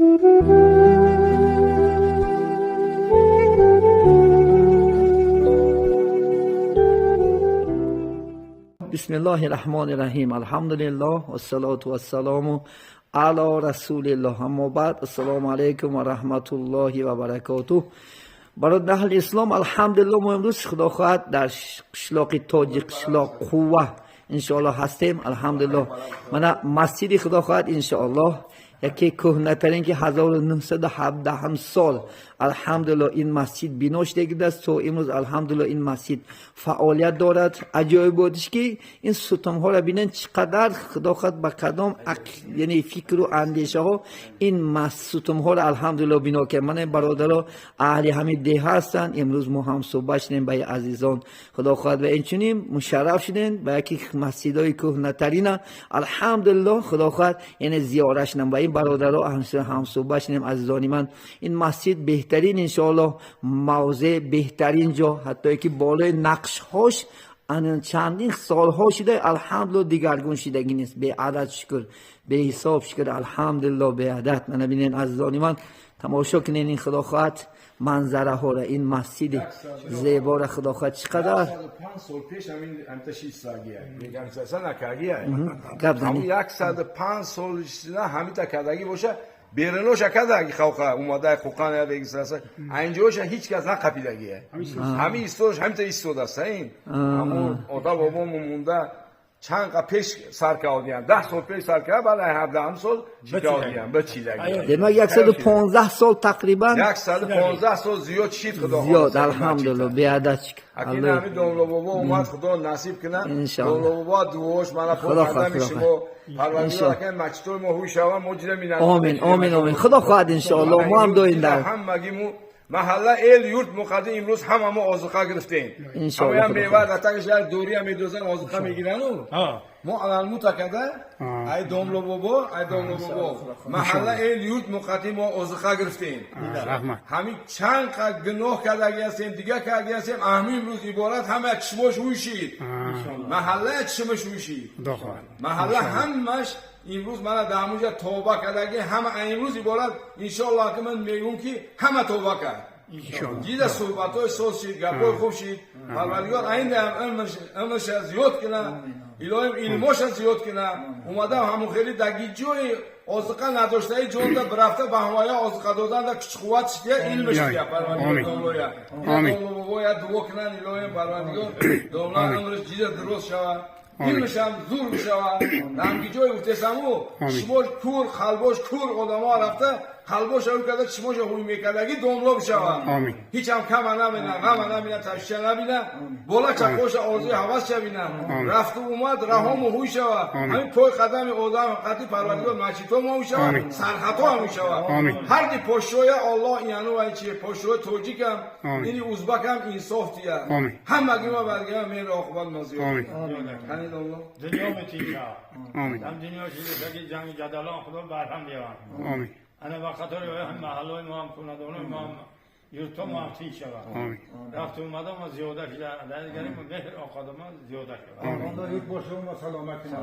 بسم الله الرحمن الرحیم. الحمدلله و الصلاة و السلام علی رسول الله. اما بعد، السلام علیکم و رحمت الله و برکاته. برای اهل اسلام الحمدلله ما امروز خدا خواهد در قشلاق تاجیک، قشلاق قوه انشاءالله هستیم. الحمدلله من مسجد خدا خواهد انشاءالله یکی کهنه‌ترین که 1917 سال الحمدلله این مسجد بنا شده است. تو امروز الحمدلله این مسجد فعالیت دارد. عجایب بودش که این ستون ها را بینن چقدر خدا خواهد با کدام یعنی فکر و اندیشه ها این ستون ها را الحمدلله بنا کرد. من برادرها اهل همین ده هستند. امروز ما هم صحبت شدیم با عزیزان خدا خواهد و اینچنین مشرف شدیم با یکی مسجدای کهنه‌ترین الحمدلله خدا خواهد یعنی زیارت شدیم با این برادرها هم صحبت شدیم. عزیزان من این مسجد بهترین انشاءالله موضع بهترین جا، حتی که بالای نقش هاش چندین سال ها شده الحمدلله دیگرگون شدگی نیست. به عدد شکر، به حساب شکر الحمدلله به عدد. من ببینین عزیزان من تماشا کنین این خدا خواهد منظره ها را، این مسجد زیبا را خدا خواهد چقدر 5 سال پیش همین انتشی ساگیه میگم اصلا نکاگیه همین 105 سال نه همین تکدگی باشه بیرنوش کدگی خوخه اومده خوقان یا بگی سرسه اینجاش هیچ کس نقپیدگیه همین استورش همین تا استود است این همون آدم بابا مونده چند قا پیش سرکاودیان 10 سال پیش سرکاود برای 17 سال چیکاودیان بچیدگی دیگه 115 سال تقریبا 115 سال زیاد شید خدا زیاد الحمدلله به عدد اکنون همین دولو بابا اومد خدا نصیب کنه دولو بابا دوش من خدا میشم و پروردگار که مچتور ما هوش و مجرم میدن. آمین آمین آمین. خدا خواهد ان شاء الله ما هم دوین در هم مگیمو محله ال یورت مقدم امروز هم ما آذوقه گرفتیم ان شاء الله. همه میوه دتاش شهر دوری هم میدوزن آذوقه میگیرن ما الان متکده ای دولو بابا محله ال یورت مقدم ما آذوقه گرفتیم. همین چند گناه کردگی هستیم دیگه کردگی هستیم همین امروز عبارت همه چشمش هوشید محله چشمش هوشید محله همش امروز من در همونجا توبه کردگی همه امروز عبارت انشاءالله که من میگم که همه توبه کرد دیده صحبتای سوز شید گپای خوب شید پروردگار آینده امش زیاد کنه الهیم علماش زیاد کنه اومده همون خیلی دگی جوی آزقه نداشته جون دا برفته به هوای آزقه دادن دا کچ قوت شده علمش بیا پروردگار دولویا دولویا دعا کنن الهیم پروردگار دولویا امرش دیده درست شود علمش هم زور بشود نمگی جای اوتسمو شماش کور خلباش کور آدما رفته خلباش او کرده چشماش خوی میکردگی دوملا بشود هیچ هم کم نبینه غم نبینه تشویش نبینه بالا چکاش آرزوی حوض شبینه رفت و اومد رهام و هوی شود همین پای قدم آدم قدی پروردگار مشیتو ما شود سرخطا هم شود هر کی پشوی الله یانو و چی پشوی توجیک هم اینی ازبک هم انصاف دیگه همه گیما برگه میره عاقبت مزیاد کنید الله دنیا میتیشه آمین هم دنیا چیزی جنگ جدالان خدا برهم بیارن آمین انا با خاطر هم محلای ما هم کندانای ما هم یورتا ما هم تین شود رفت اومده ما زیاده شده درگری ما مهر آقادم زیاده شده آنها یک باشه و سلامت کنه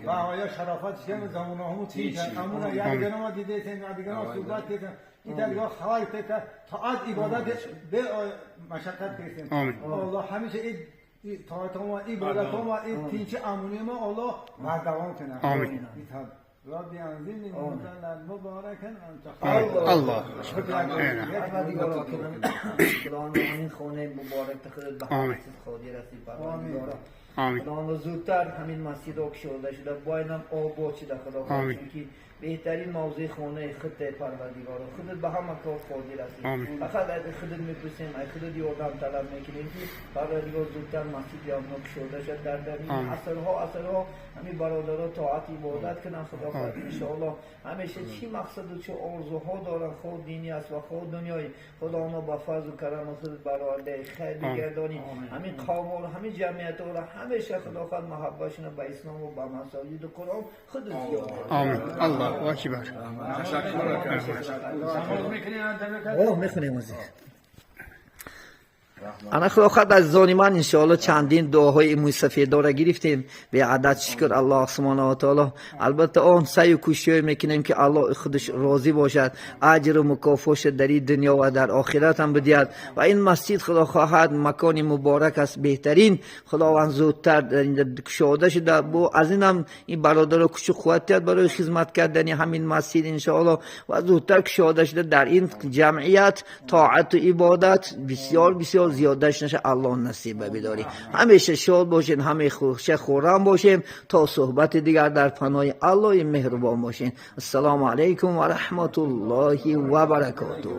و آیا شرافت که زمانه همون تین شد امونه یعنی دیگه ما دیده تین دیگه ما صحبت کردن این دیگه خواهی که طاعت عبادت به مشقت کردن الله همیشه این طاعت ما عبادت ما این تینچه امونه ما الله مردوان کنه آمین ربي أنزلني منزلا مباركا أنت الله این خونه مبارک تخیل به حضرت خادی رسید پروردگارا آمین. زودتر همین مسجد آبشورده شده باینم آباد شده خدا خواهد که بهترین موضوع خانه خود پروردگار خودت به همه کار قادر هستی فقط از خودت میپرسیم از خودت یادم طلب میکنیم که پروردگار زودتر مسجد یا آبشورده شد در این عصرها همین برادرها طاعت عبادت کنن خدا خواهد ان شاء الله همیشه چی مقصد و چه آرزوها دارن خود دینی است و خود دنیایی خدا ما با فضل و کرم خودت برآورده خیر بگردانی همین قوم و همین جمعیت را همیشه خدا خواهد محبتشون به اسلام و به مساجد و قرآن خود زیاد آمین الله اکبر میخونیم انا خواهد از زانیمان انشاءالله چندین دعاهای موی سفیدا را گرفتیم به عدد شکر الله سبحانه و تعالی. البته آن سعی و کوشش میکنیم که الله خودش راضی باشد، اجر و مکافاتش در این دنیا و در آخرت هم بدهد. و این مسجد خدا خواهد مکان مبارک است، بهترین خداوند زودتر در این کشاده شده. از این هم این برادر کوچک قوت برای خدمت کردن همین مسجد انشاءالله و زودتر کشاده شده در این جمعیت. طاعت و عبادت بسیار بسیار زیادش نشه، الله نصیب بداری. همیشه شاد باشین، همیشه خرم باشیم تا صحبت دیگر در پناه الله مهربان باشین. السلام علیکم و رحمت الله و برکاته.